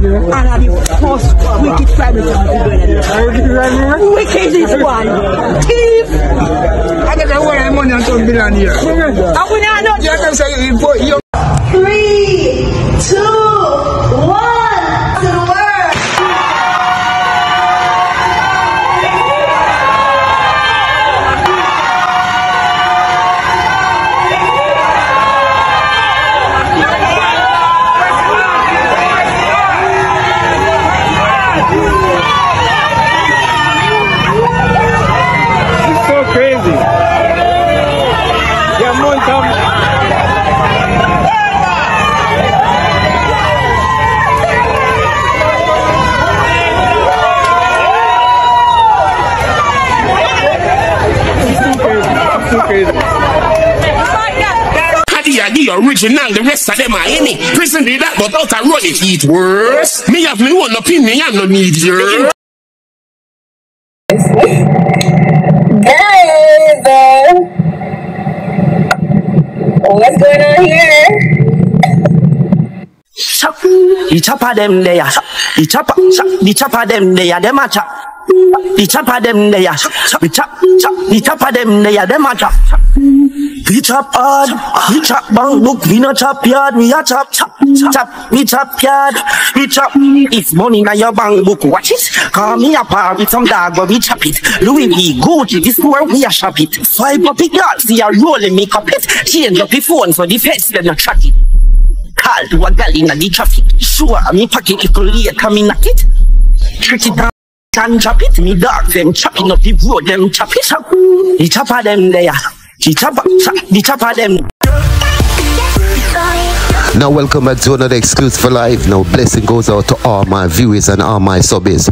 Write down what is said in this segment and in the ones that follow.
And the first wicked crime is wicked is one. Thief. I get a one money and some billion here. And we not know. You can say you 3, 2, 1. To the world. The original, the rest of them are in it. Prison did that, but out of Romeich it worse. Me have me one opinion, I no need yours. Guys, what's going on here? The chopper them there, the chopper them there, them a chop. The chopper them there, the chopper them there, them a chop. We chop hard, we chop bang book, we no chop yard, we a chop, we chop yard, we chop. It's money na your bang book, watch it. Call me a par with some dog, but we chop it. Louis V, Gucci, this where we a shop it. 5 puppy girls, they are rolling make up it. Change up the phone so the face them not track it. Call to a gal in the traffic. Sure, me pocket it late, come in at it. Trick it down, can chop it. Me dog them chopping up the road, them chop it. The chopper them there. The chopper them. Now welcome back to another exclusive live. Now blessing goes out to all my viewers and all my subbies,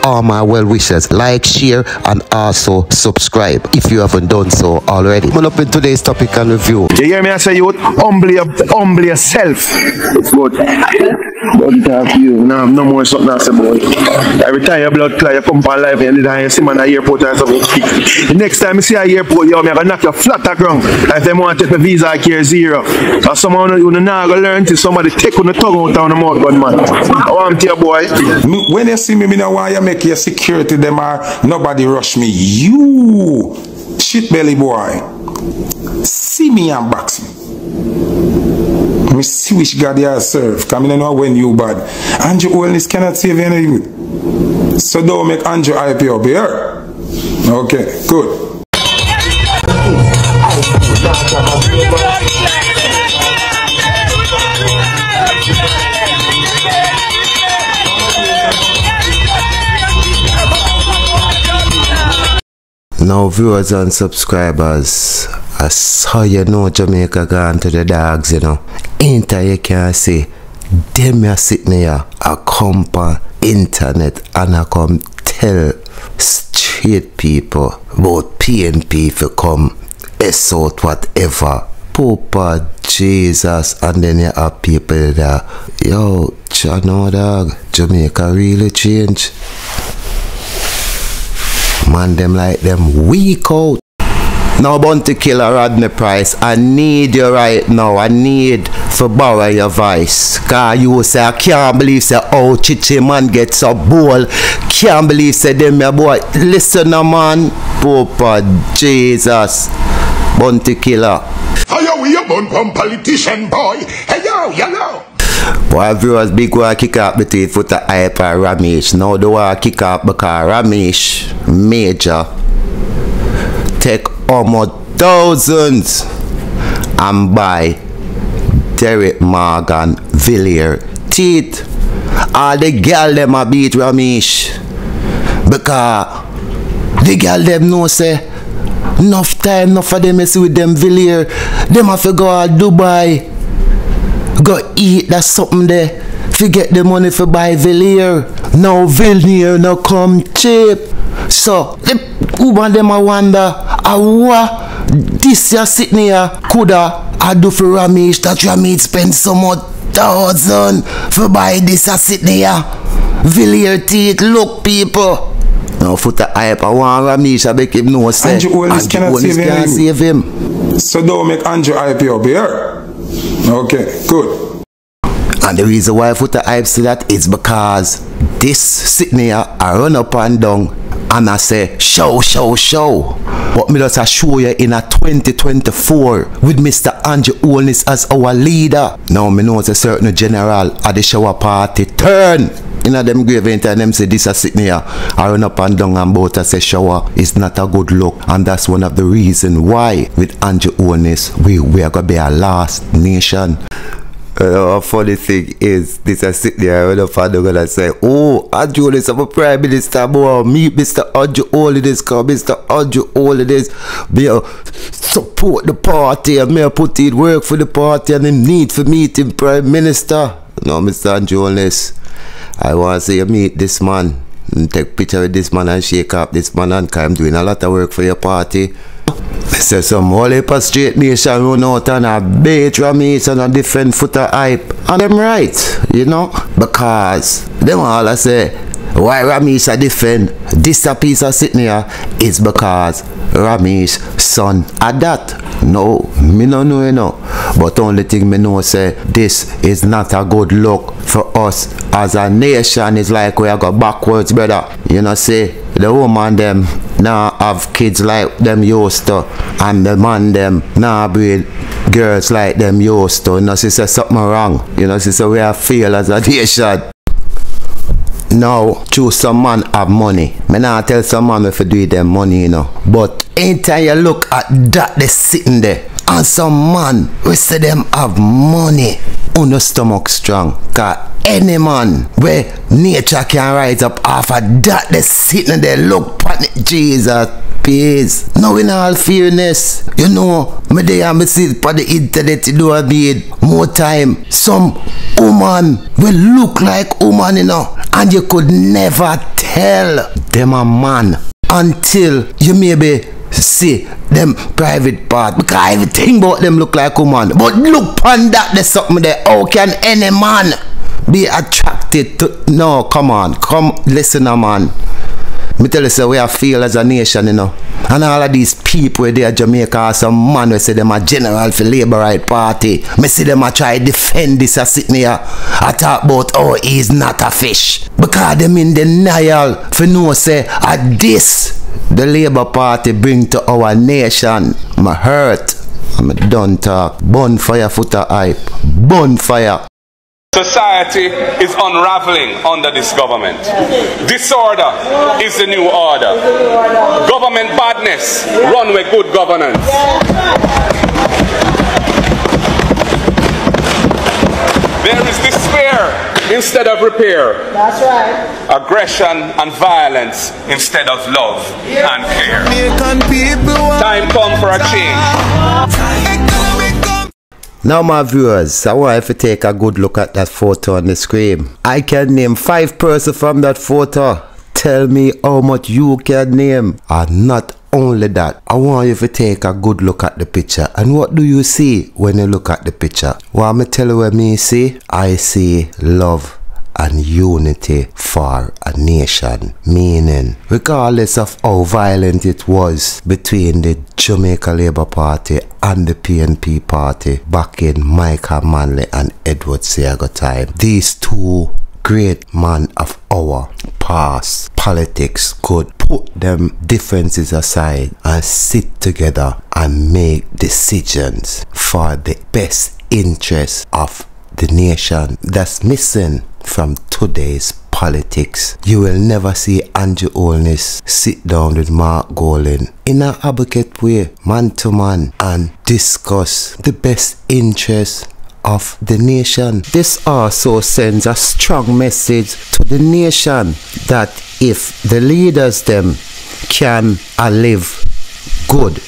all my well wishers. Like, share and also subscribe if you haven't done so already. Coming up in today's topic and review. You hear me? I say you would humble yourself. It's good. Don't talk to you. No more something else about it. Every time your blood clot, you come on live and you see me at the airport or something. The next time you see an airport, yo, I'm going to knock you flat to the ground. If they want to take the visa, I care zero. Or someone who not going to learn to somebody take on the tongue out of the mouth, gun man. I want to you, boy. When you see me, I don't want you make your security them or nobody rush me. You shit belly boy. See me and box me. I see which God you serve. Come in and know when you bad. Andrew Holness cannot save you any youth. So don't make Andrew hype you up here. Okay, good. Now viewers and subscribers, I saw you know Jamaica gone to the dogs, you know. Enter you can see them are sitting here, I come on internet and I come tell straight people about PNP for come assault whatever. Papa Jesus, and then you have people there. Yo, you know dog, Jamaica really change. Man, them like them weak out. Now Bounty Killer Rodney Price, I need you right now. I need to borrow your voice. Cause you say I can't believe say oh Chichi man gets a ball. Can't believe say them your boy. Listen now man. Papa Jesus. Bounty Killer. Hey yo, we a bun politician boy. Hey yo, yellow. Boy, viewers big one kick up between Foota hype and Romeich. Now the one kick up because Romeich major take almost thousands and buy Derrick Morgan Villiers teeth. All the girl them a beat Romeich because the girl them know say enough time enough for them mess with them Villiers. Them have to go to Dubai. Go eat that something there. Forget the money for buy Villiers. Now Villiers no come cheap. So the woman them a wonder what this year sitting here coulda I do for Romeich that Romeich spend so much $1,000 for buy this a sitting here. Villiers teeth, look people. Now Foota hype, I want Romeich I make him know say Andrew Holness cannot save him. So don't make Andrew hype you up here. Okay, good. And the reason why Foota hype say that is because this sitting here, I run up and down and I say, show. But me just a show you in a 2024 with Mr. Andrew Holness as our leader. Now me know it's a certain general at the shower party turn. You know them grave and them say this a sitting here. I run up and down and both I say shower is not a good look. And that's one of the reasons why with Andrew Holness we are gonna be a last nation. A funny thing is, this I sit there when the father gonna say, oh, Andrew Holness, I'm a prime minister, boy. Meet Mr. Andrew Holness, come Mr. Andrew Holness, me support the party and me put in work for the party and him need for meeting prime minister. No, Mr. Andrew Holness, I want to see you meet this man and take picture with this man and shake up this man and I'm doing a lot of work for your party. I say some whole heap of straight nation run out and a bait Romeich and a defend Foota hype. And them right, you know, because them all I say why Romeich a defend this a piece of sitting here is because Romeich son at that. No, me no know you know. But only thing me know say this is not a good look for us as a nation. It's like we are go backwards, brother. You know say the woman them now have kids like them used to and the man them now breed girls like them used to. You know see say something wrong. You know see so we are fail as a nation. Now, choose some man have money. Me not tell some man if you do them money, you know. But anytime you look at that, they sitting there. And some man, we say them have money. On the stomach strong. Cause any man where nature can rise up off of that, they sitting there, look at it, Jesus. Peace. Now in all fairness, you know, me there and me see for the internet you do a bit more time. Some woman will look like woman, you know, and you could never tell them a man until you maybe see them private part because everything about them look like woman. But look on that, there's something there. How can any man be attracted to? No, come on, come listen, man. Me tell you, so we are feel as a nation, you know. And all of these people where they are Jamaica, some man we say them a general for Labour Right Party. Me see them a try defend this a sitting here. I talk about oh he's not a fish. Because them in denial for no say this the Labour Party bring to our nation. Me hurt. I'm done talk. Bonfire Foota hype. Bonfire. Society is unraveling under this government. Disorder is the new order. Government badness run with good governance. There is despair instead of repair. That's right. Aggression and violence instead of love and care. Time come for a change. Now my viewers, I want you to take a good look at that photo on the screen. I can name 5 persons from that photo. Tell me how much you can name. And not only that, I want you to take a good look at the picture. And what do you see when you look at the picture? What me tell you what me see? I see love and unity for a nation. Meaning, regardless of how violent it was between the Jamaica Labour Party and the PNP Party back in Michael Manley and Edward Seago time, these two great men of our past politics could put them differences aside and sit together and make decisions for the best interest of the nation. That's missing from today's politics. You will never see Andrew Holness sit down with Mark Golin in an advocate way, man to man, and discuss the best interest of the nation. This also sends a strong message to the nation that if the leaders them can live good,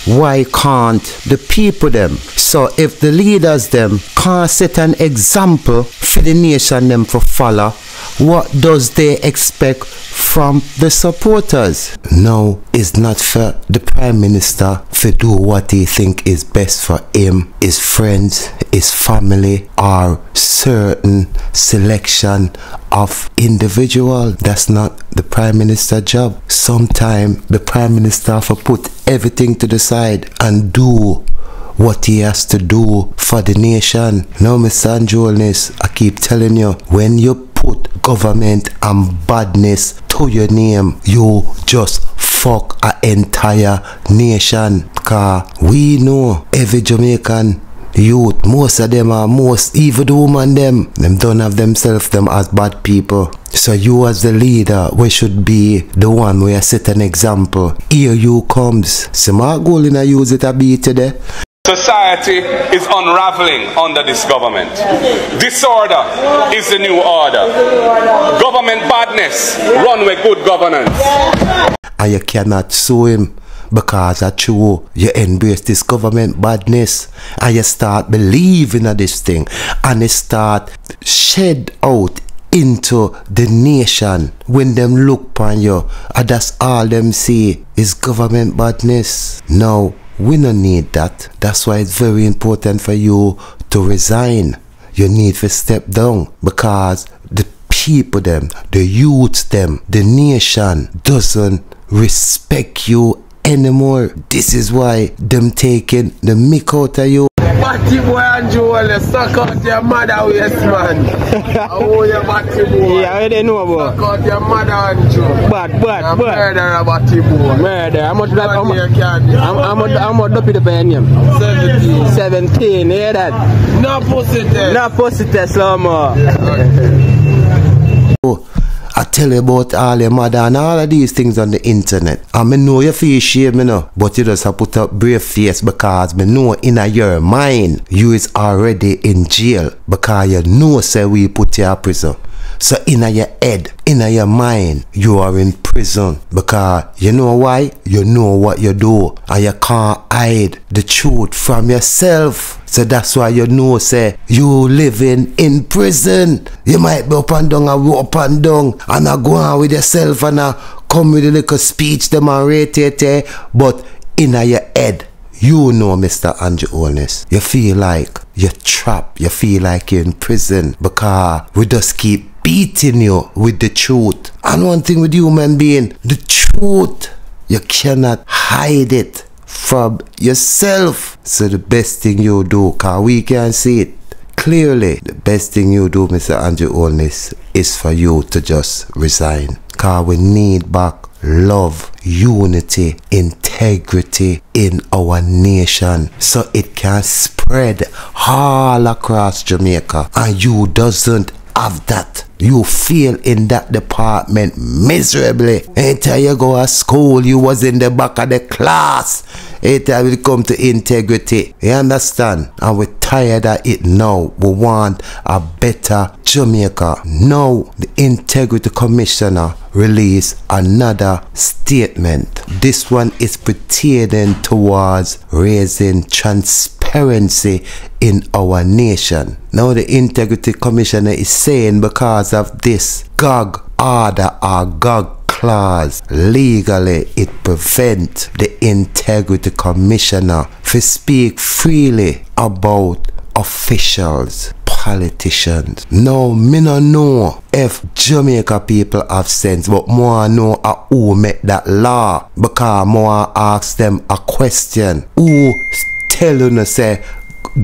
why can't the people them? So if the leaders them can't set an example for the nation them to follow, what does they expect from the supporters? No, it's not for the Prime Minister to do what he think is best for him, his friends, his family, or certain selection of individual. That's not the Prime Minister job. Sometimes the Prime Minister for put everything to the side and do what he has to do for the nation. Now, Mr. Holness, I keep telling you, when you put government and badness to your name, you just fuck an entire nation. Cause we know every Jamaican youth, most of them are even the woman them don't have themselves them as bad people. So you as the leader, we should be the one where set an example. Here you comes. So my goal in a use it a be today. Society is unraveling under this government. Disorder is the new order. Government badness run with good governance. And you cannot sue him. Because at true, you embrace this government badness and you start believing in this thing and it start shed out into the nation. When them look upon you and that's all them see is government badness. No, we don't need that. That's why it's very important for you to resign. You need to step down because the people them, the youths them, the nation doesn't respect you anymore. This is why them taking the mick out of you. Batty boy and Joel, suck out your mother waist, man. How you batty boy? Yeah, I didn't know about. Suck out your mother and Joel. But. Murder a batty boy. Murder. How much that? How much do you pay him? 17. 17, hear that? No pussy test. No pussy test, no more. I tell you about all your mother and all of these things on the internet. And I know you feel shame, you know, but you just have put up brave face because I know in your mind you is already in jail because you know say we put you in prison. So in your head, in your mind, you are in prison because you know why? You know what you do and you can't hide the truth from yourself. So that's why you know say you living in prison. You might be up and down and up and down and I go on with yourself and I come with a little speech them and rate it, but in your head, you know, Mr. Holness, you feel like you're trapped, you feel like you're in prison because we just keep beating you with the truth. And one thing with human being, the truth, you cannot hide it from yourself. So the best thing you do, cause we can see it clearly, the best thing you do, Mr. Holness, is for you to just resign. Cause we need back love, unity, integrity in our nation so it can spread all across Jamaica. And you doesn't have that. You fail in that department miserably. Anytime you go to school, you was in the back of the class. Anytime it come to integrity, you understand? And we're tired of it now. We want a better Jamaica. Now, the Integrity Commissioner released another statement. This one is pertaining towards raising transparency in our nation. Now the Integrity Commissioner is saying because of this gag order or gag clause, legally it prevents the Integrity Commissioner to speak freely about officials, politicians. Now, me no know if Jamaica people have sense, but more know who make that law because more ask them a question. Who tell you to say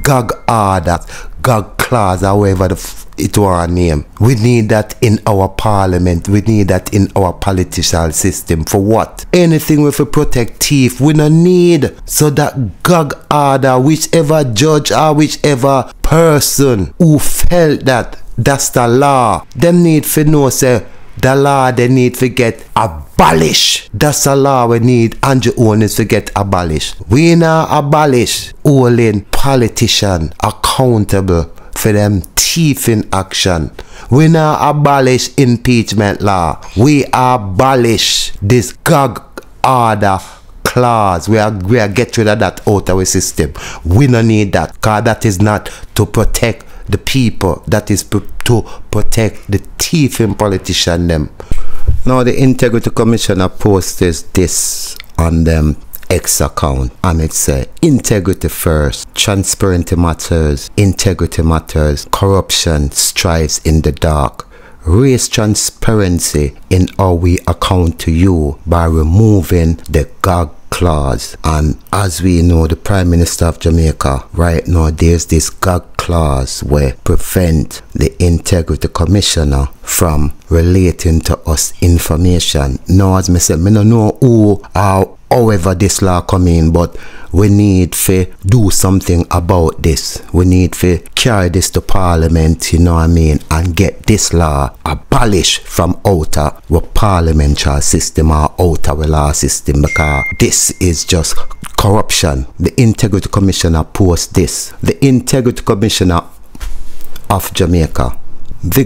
gag order, gag clause, however it were name. We need that in our parliament. We need that in our political system. For what? Anything with a protect thief, we don't need. So that gag order, whichever judge or whichever person who felt that that's the law, them need to know say the law they need to get abolished. That's the law we need Holness to get abolished. We now abolish holding politicians accountable for them thieving action. We now abolish impeachment law. We abolish this gag order clause. We are get rid of that out of our system. We don't need that because that is not to protect the people. That is to protect the thieving politician them. Now the Integrity Commissioner posted this on them X account and it said integrity first, transparency matters, integrity matters, corruption strives in the dark. Raise transparency in how we account to you by removing the gag clause. And as we know, the Prime Minister of Jamaica right now, there's this gag clause where prevent the Integrity Commissioner from relating to us information. Now, as I said, I don't know who or however this law come in, but we need to do something about this. We need to carry this to Parliament, you know what I mean, and get this law abolished from out of our parliamentary system or out of our law system, because this is just corruption. The Integrity Commissioner posts this. The Integrity Commissioner of Jamaica. The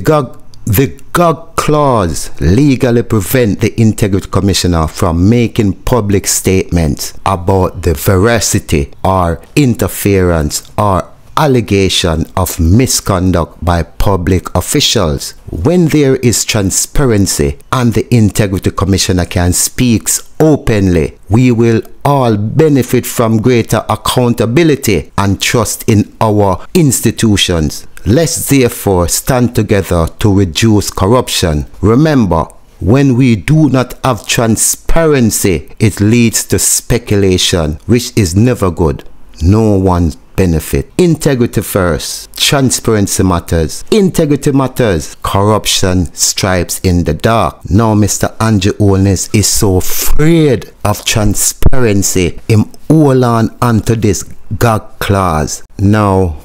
gag clause legally prevent the Integrity Commissioner from making public statements about the veracity or interference or allegation of misconduct by public officials. When there is transparency and the Integrity Commissioner can speak openly, we will all benefit from greater accountability and trust in our institutions. Let's therefore stand together to reduce corruption. Remember, when we do not have transparency, it leads to speculation, which is never good. No one's benefit. Integrity first. Transparency matters. Integrity matters. Corruption stripes in the dark. Now Mr. Andrew Holness is so afraid of transparency. Him hold on onto this gag clause. Now,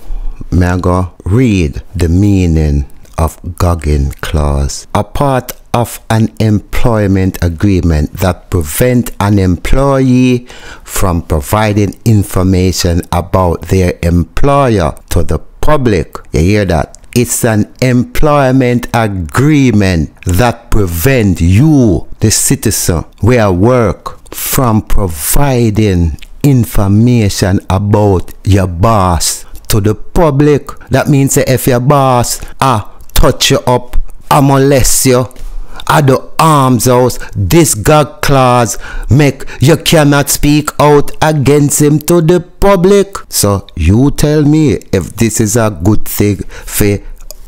may I go read the meaning of gagging clause. A part of an employment agreement that prevent an employee from providing information about their employer to the public. You hear that? It's an employment agreement that prevent you, the citizen where I work, from providing information about your boss to the public. That means that if your boss touch you up, molest you, at the arms house, this gag clause make you cannot speak out against him to the public. So you tell me if this is a good thing for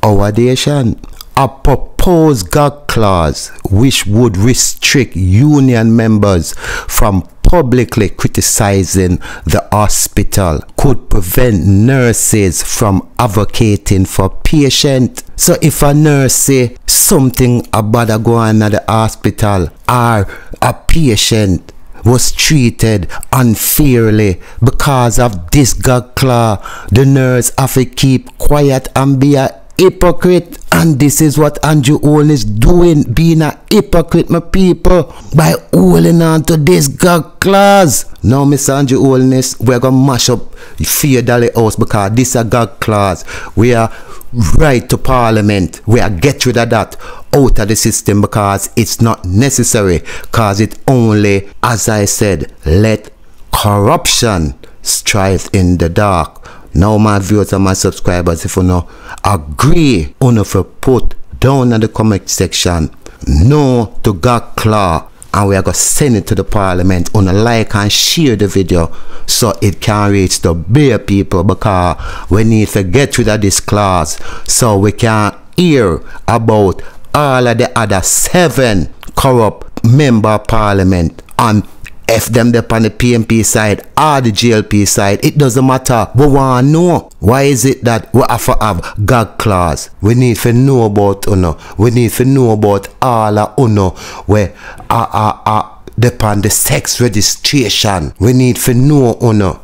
our nation. A proposed gag clause which would restrict union members from publicly criticizing the hospital could prevent nurses from advocating for patients. So if a nurse say something about going to the hospital or a patient was treated unfairly because of this gag clause, the nurse have to keep quiet and be a hypocrite. And this is what Andrew Holness is doing, being a hypocrite, my people, by holding on to this gag clause. Now, Mr. Andrew Holness, we're going to mash up Fear Dolly House because this is a gag clause. We are right to Parliament. We are get rid of that out of the system because it's not necessary, because it only, as I said, let corruption strive in the dark. Now my viewers and my subscribers, if you know agree, you put down in the comment section no to gag clause, and we are going to send it to the Parliament. Like and share the video so it can reach the bare people, because we need to get rid of this clause so we can hear about all of the other 7 corrupt member of Parliament, and if them up on the PMP side or the GLP side, it doesn't matter. We want to know why is it that we have to have gag clause. We need to know about we need to know about all of where depend the sex registration. We need to know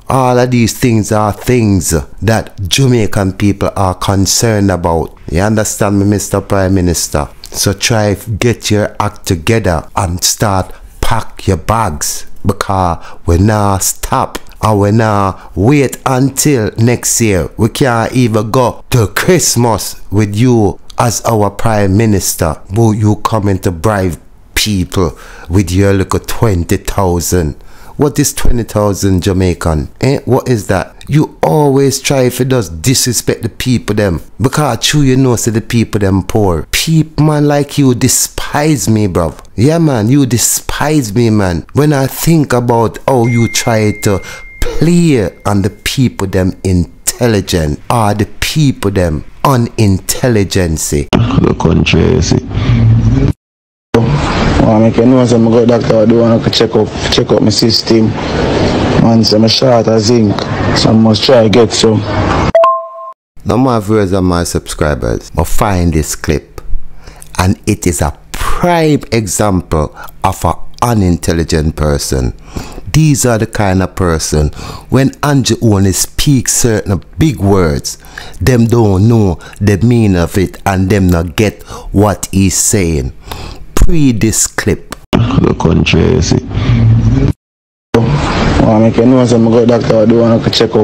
all of these things are things that Jamaican people are concerned about. You understand me, Mr. Prime Minister? So try to get your act together and start pack your bags, because we now stop and we now wait until next year. We can't even go to Christmas with you as our Prime Minister, but you coming to bribe people with your little 20,000. What is 20,000 Jamaican? What is that? You always try to just disrespect the people them, because true you know say the people them poor. People man like you despise me, bro. Yeah man, you despise me, man. When I think about how you try to play on the people them intelligent or the people them unintelligency. The country, see. I make you know some go doctor I do want to check up my system. Man, some short of zinc. So I must try get some. No more viewers and my subscribers, but find this clip, and it is a prime example of an unintelligent person. These are the kind of person when Andrew only speaks certain big words, them don't know the meaning of it and them not get what he's saying. Pre this clip. The country, you see. I make you know some go doctor I do want to check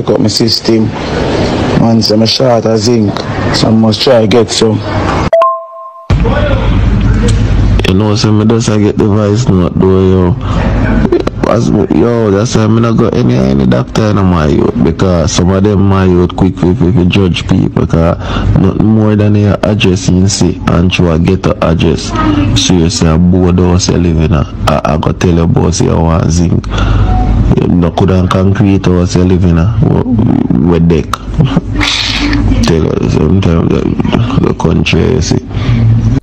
up my system. Man, some short of zinc. So I must try get some. You know, so I just get the voice note though, yo, that's why I'm not got any doctor in my youth, because some of them my youth quick judge people, because nothing more than your address you see and try to get the address. Seriously, a board house you live in, I got tell you about you want zinc. You no could have concrete house you live in, with deck. Tell you sometimes the country, you see.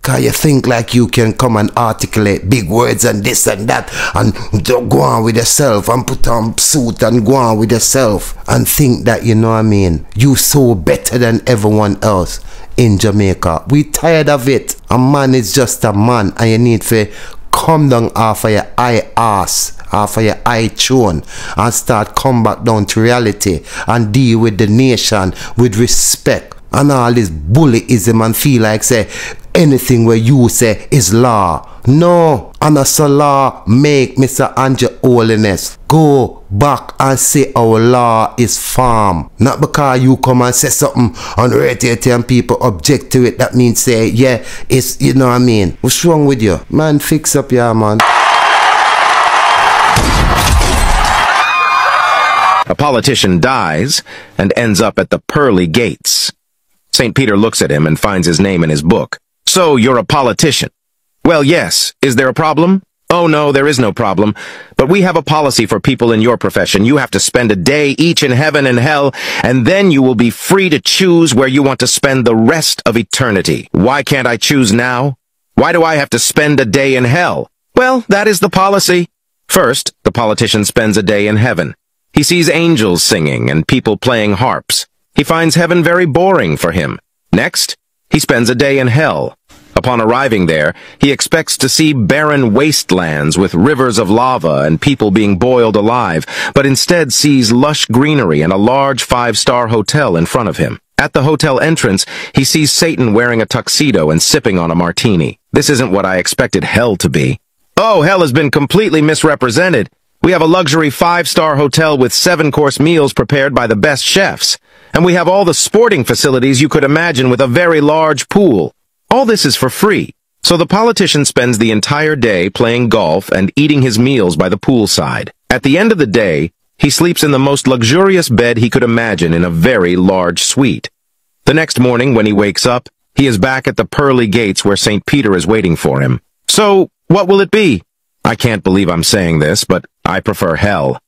Cause you think like you can come and articulate big words and this and that and go on with yourself and put on suit and go on with yourself and think that, you know what I mean, you so better than everyone else in Jamaica. We tired of it. A man is just a man and you need to come down off of your eye ass, off of your eye tune and start come back down to reality and deal with the nation with respect. And all this bullyism and feel like say anything where you say is law. No, and a law make Mr. Andrew Holness go back and say our law is farm. Not because you come and say something on radio and people object to it. That means say, yeah, it's, you know what I mean. What's wrong with you? Man, fix up your man. A politician dies and ends up at the pearly gates. St. Peter looks at him and finds his name in his book. So you're a politician? Well, yes. Is there a problem? Oh, no, there is no problem. But we have a policy for people in your profession. You have to spend a day each in heaven and hell, and then you will be free to choose where you want to spend the rest of eternity. Why can't I choose now? Why do I have to spend a day in hell? Well, that is the policy. First, the politician spends a day in heaven. He sees angels singing and people playing harps. He finds heaven very boring for him. Next, he spends a day in hell. Upon arriving there, he expects to see barren wastelands with rivers of lava and people being boiled alive, but instead sees lush greenery and a large 5-star hotel in front of him. At the hotel entrance, he sees Satan wearing a tuxedo and sipping on a martini. This isn't what I expected hell to be. Oh, hell has been completely misrepresented. We have a luxury 5-star hotel with 7-course meals prepared by the best chefs. And we have all the sporting facilities you could imagine with a very large pool. All this is for free. So the politician spends the entire day playing golf and eating his meals by the poolside. At the end of the day, he sleeps in the most luxurious bed he could imagine in a very large suite. The next morning, when he wakes up, he is back at the pearly gates where St. Peter is waiting for him. So, what will it be? I can't believe I'm saying this, but I prefer hell.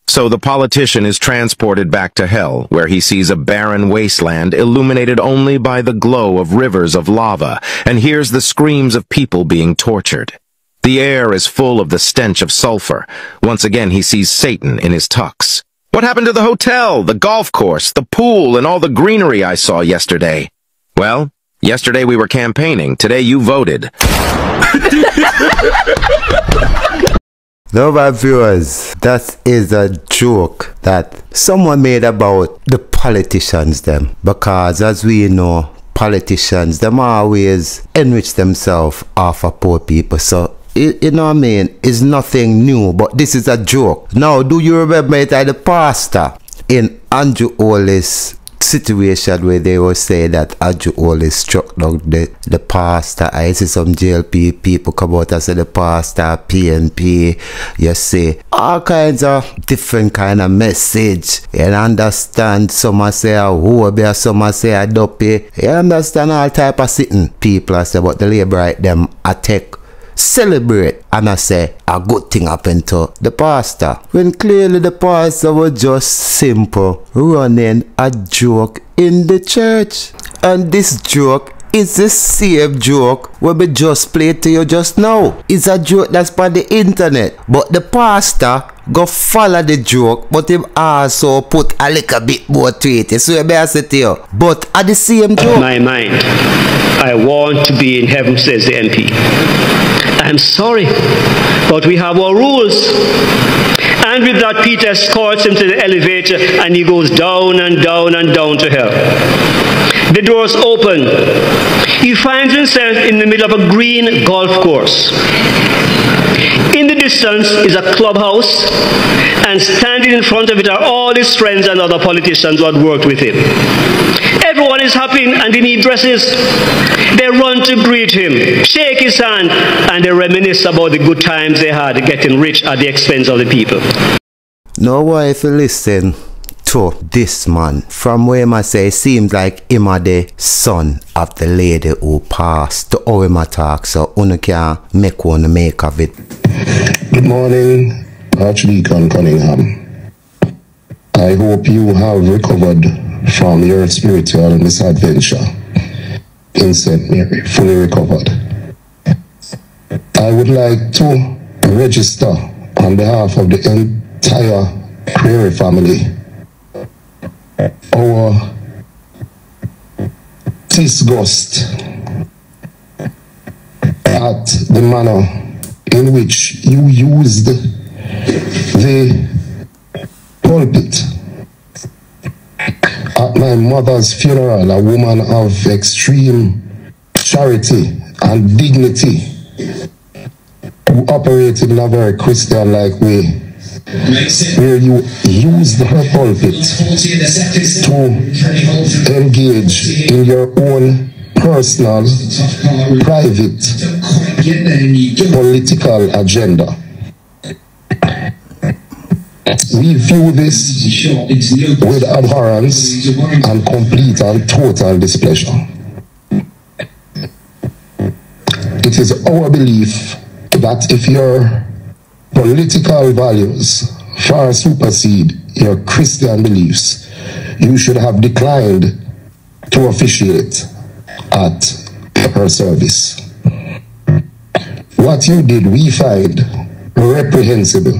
So the politician is transported back to hell, where he sees a barren wasteland illuminated only by the glow of rivers of lava, and hears the screams of people being tortured. The air is full of the stench of sulfur. Once again he sees Satan in his tux. What happened to the hotel, the golf course, the pool, and all the greenery I saw yesterday? Well, yesterday we were campaigning. Today you voted. Now, my viewers, that is a joke that someone made about the politicians them. Because as we know, politicians, them always enrich themselves off of poor people. So, you know what I mean? It's nothing new, but this is a joke. Now, do you remember it at the pastor in Andrew Holness situation where they will say that Andrew Holness struck down the pastor? I see some JLP people come out and say the pastor, PNP, you see all kinds of different kind of message. You understand? Some say a whore, some say a dopey. You understand all type of sitting people I say, but the labor right them attack. Celebrate and I say a good thing happened to the pastor, when clearly the pastor was just simple running a joke in the church. And this joke It's the same joke when we just played to you just now. It's a joke that's on the internet. But the pastor go follow the joke, but him also put a little bit more to it. So I better say to you. But at the same joke. My mind, I want to be in heaven, says the MP. I'm sorry, but we have our rules. And with that, Peter escorts him to the elevator and he goes down and down and down to hell. The doors open. He finds himself in the middle of a green golf course. In the distance is a clubhouse, and standing in front of it are all his friends and other politicians who had worked with him. Everyone is happy and in neat dresses. They run to greet him, shake his hand, and they reminisce about the good times they had getting rich at the expense of the people. No way if you listen to this man, from where I say seems like him are the son of the lady who passed, to how him talk, so you can make one make of it. Good morning, Archdeacon Cunningham. I hope you have recovered from your spiritual misadventure in St. Mary, fully recovered. I would like to register on behalf of the entire ENQUIRY family our disgust at the manner in which you used the pulpit at my mother's funeral, a woman of extreme charity and dignity who operated in a very Christian-like way, where you used her pulpit to engage in your own personal, private, political agenda. We view this with abhorrence and complete and total displeasure. It is our belief that if your political values far supersede your Christian beliefs, you should have declined to officiate at her service. What you did, we find reprehensible.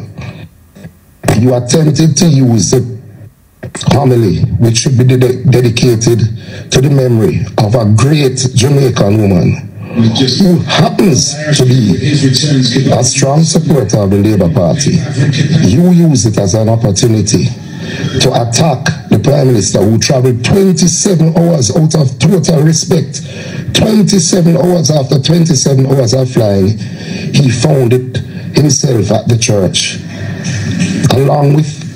You attempted to use the homily, which should be dedicated to the memory of a great Jamaican woman who happens to be a strong supporter of the Labour Party. You use it as an opportunity to attack the Prime Minister, who traveled 27 hours out of total respect. 27 hours after 27 hours of flying, he found it himself at the church, along with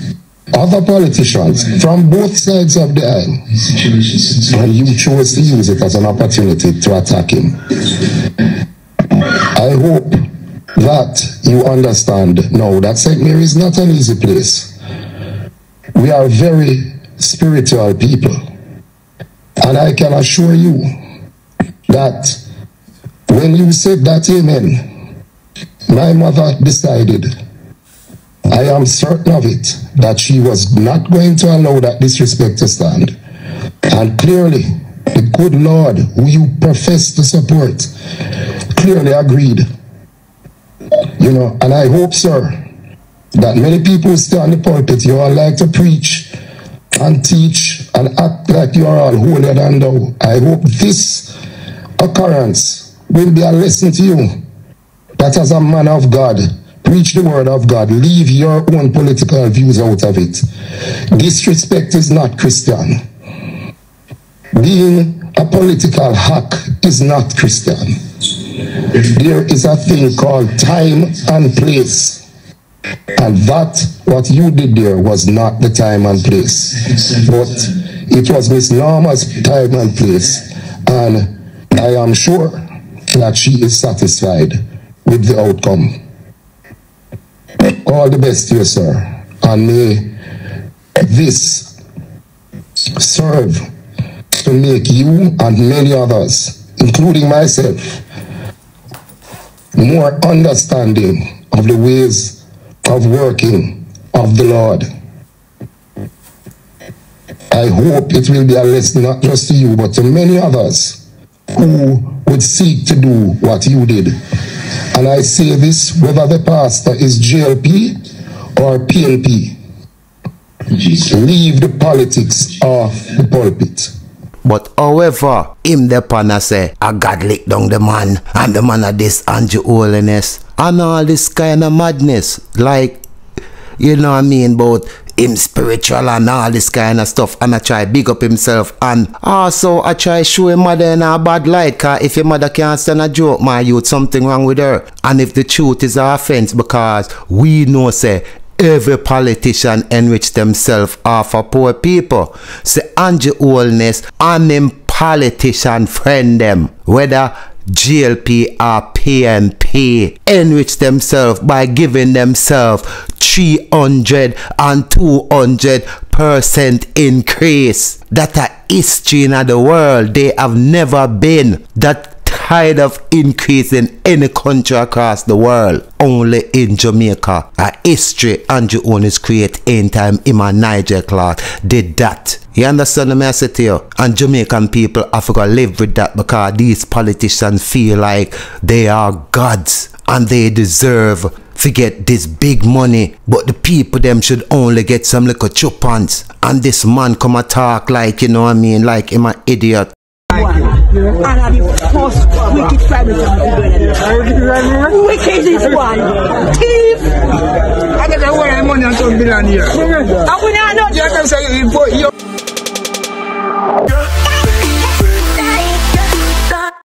other politicians from both sides of the aisle, and you chose to use it as an opportunity to attack him. I hope that you understand now that St. Mary is not an easy place. We are very spiritual people, and I can assure you that when you said that amen, my mother decided, I am certain of it, that she was not going to allow that disrespect to stand. And clearly, the good Lord, who you profess to support, clearly agreed. You know, and I hope, sir, that many people stay on the pulpit, you all like to preach and teach and act like you are all holier than thou. I hope this occurrence will be a lesson to you, that as a man of God, preach the word of God. Leave your own political views out of it. Disrespect is not Christian. Being a political hack is not Christian. There is a thing called time and place. And that, what you did there, was not the time and place. But it was Miss Norma's time and place. And I am sure that she is satisfied with the outcome. All the best to you, sir, and may this serve to make you and many others, including myself, more understanding of the ways of working of the Lord. I hope it will be a lesson not just to you, but to many others who would seek to do what you did. And I say this whether the pastor is GLP or PLP. Leave the politics off the pulpit. But however, him the panna say, I God lick down the man, and the man of this and your holiness, and all this kind of madness, like, you know what I mean, about him spiritual and all this kind of stuff, and I try big up himself, and also I try show him mother in a bad light, cause if your mother can't stand a joke, my youth, something wrong with her. And if the truth is an offense, because we know say every politician enrich themselves off of poor people. Say Andrew Holness and them politician friend them, whether GLP or PNP, enrich themselves by giving themselves 300 and 200% increase. That a history in the world they have never been. That kind of increase in any country across the world. Only in Jamaica. A history Andrew Holness create in time him and Niger Clark did that. You understand what I say to you? And Jamaican people have to live with that because these politicians feel like they are gods and they deserve to get this big money, but the people them should only get some little chupans. And this man come and talk like, you know what I mean, like him an idiot. And are the first wicked family. Wicked is one. Thief. I got away money and some billion here. And we are not. You can say you